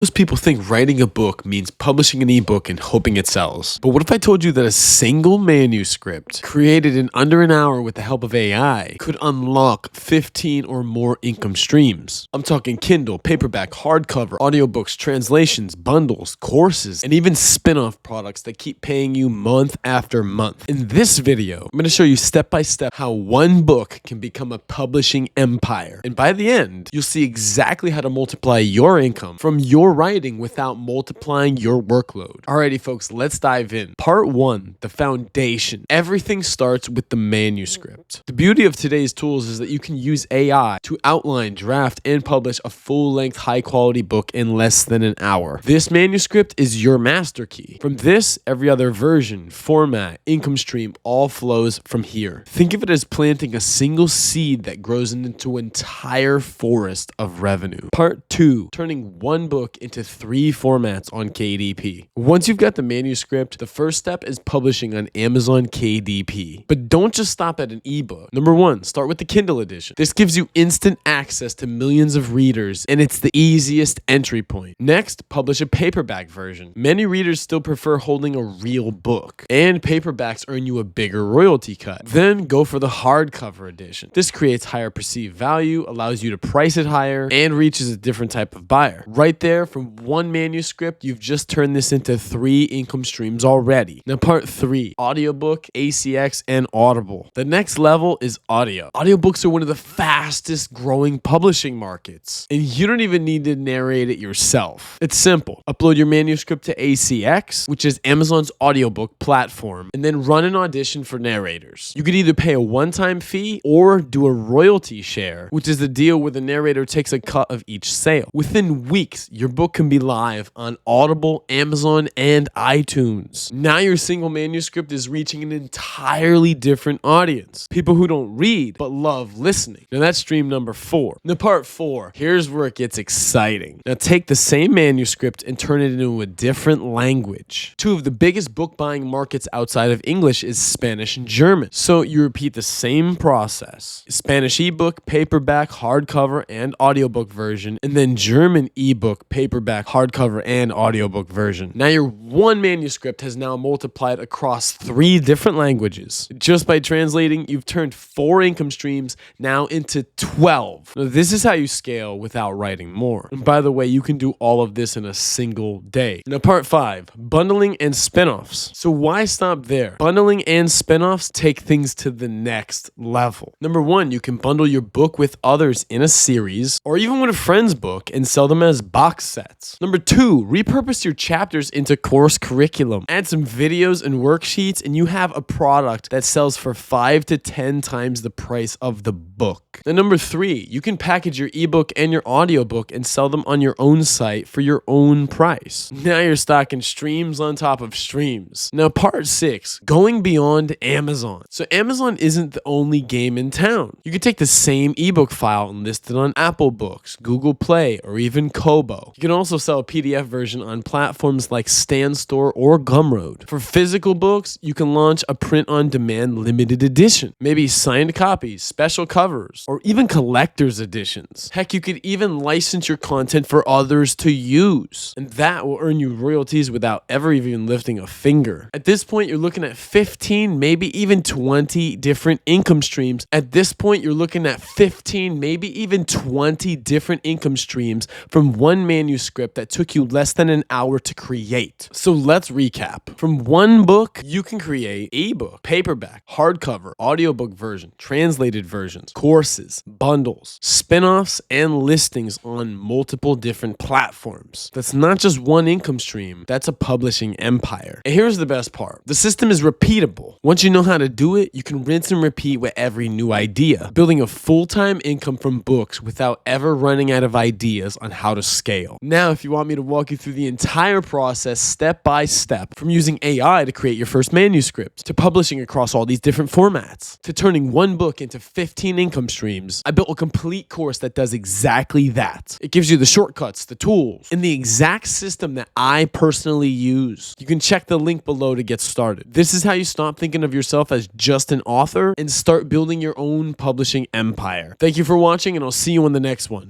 Most people think writing a book means publishing an ebook and hoping it sells. But what if I told you that a single manuscript created in under an hour with the help of AI could unlock 15 or more income streams? I'm talking Kindle, paperback, hardcover, audiobooks, translations, bundles, courses, and even spin-off products that keep paying you month after month. In this video, I'm going to show you step by step how one book can become a publishing empire. And by the end, you'll see exactly how to multiply your income from your writing without multiplying your workload. Alrighty folks, let's dive in. Part 1, the foundation. Everything starts with the manuscript. The beauty of today's tools is that you can use AI to outline, draft, and publish a full-length, high-quality book in less than an hour. This manuscript is your master key. From this, every other version, format, income stream, all flows from here. Think of it as planting a single seed that grows into an entire forest of revenue. Part 2, turning one book into 3 formats on KDP. Once you've got the manuscript, the first step is publishing on Amazon KDP. But don't just stop at an ebook. Number 1, start with the Kindle edition. This gives you instant access to millions of readers, and it's the easiest entry point. Next, publish a paperback version. Many readers still prefer holding a real book, and paperbacks earn you a bigger royalty cut. Then go for the hardcover edition. This creates higher perceived value, allows you to price it higher, and reaches a different type of buyer. Right there, from one manuscript, you've just turned this into 3 income streams already. Now part 3, audiobook, ACX, and Audible. The next level is audio. Audiobooks are one of the fastest growing publishing markets, and you don't even need to narrate it yourself. It's simple. Upload your manuscript to ACX, which is Amazon's audiobook platform, and then run an audition for narrators. You could either pay a one-time fee or do a royalty share, which is the deal where the narrator takes a cut of each sale. Within weeks, your book can be live on Audible, Amazon, and iTunes. Now your single manuscript is reaching an entirely different audience. People who don't read, but love listening. Now that's stream number 4. Now part 4, here's where it gets exciting. Now take the same manuscript and turn it into a different language. 2 of the biggest book buying markets outside of English is Spanish and German. So you repeat the same process. Spanish ebook, paperback, hardcover, and audiobook version, and then German ebook, paperback, hardcover, and audiobook version. Now your one manuscript has now multiplied across 3 different languages. Just by translating, you've turned 4 income streams now into 12. Now this is how you scale without writing more. And by the way, you can do all of this in a single day. Now part 5, bundling and spinoffs. So why stop there? Bundling and spinoffs take things to the next level. Number 1, you can bundle your book with others in a series, or even with a friend's book, and sell them as box sets. Number 2, repurpose your chapters into course curriculum. Add some videos and worksheets, and you have a product that sells for 5 to 10 times the price of the book. And number 3, you can package your ebook and your audiobook and sell them on your own site for your own price. Now you're stocking streams on top of streams. Now part 6, going beyond Amazon. So Amazon isn't the only game in town. You can take the same ebook file and list it on Apple Books, Google Play, or even Kobo. You can also sell a PDF version on platforms like StanStore or Gumroad. For physical books, you can launch a print-on-demand limited edition. Maybe signed copies, special covers, or even collector's editions. Heck, you could even license your content for others to use. And that will earn you royalties without ever even lifting a finger. At this point, you're looking at 15, maybe even 20 different income streams. At this point, you're looking at 15, maybe even 20 different income streams from one manuscript that took you less than an hour to create. So let's recap. From one book, you can create ebook, paperback, hardcover, audiobook version, translated versions, courses, bundles, spin-offs, and listings on multiple different platforms. That's not just one income stream, that's a publishing empire. And here's the best part. The system is repeatable. Once you know how to do it, you can rinse and repeat with every new idea, building a full-time income from books without ever running out of ideas on how to scale. Now, if you want me to walk you through the entire process step by step, from using AI to create your first manuscript, to publishing across all these different formats, to turning one book into 15 income streams, I built a complete course that does exactly that. It gives you the shortcuts, the tools, and the exact system that I personally use. You can check the link below to get started. This is how you stop thinking of yourself as just an author and start building your own publishing empire. Thank you for watching, and I'll see you on the next one.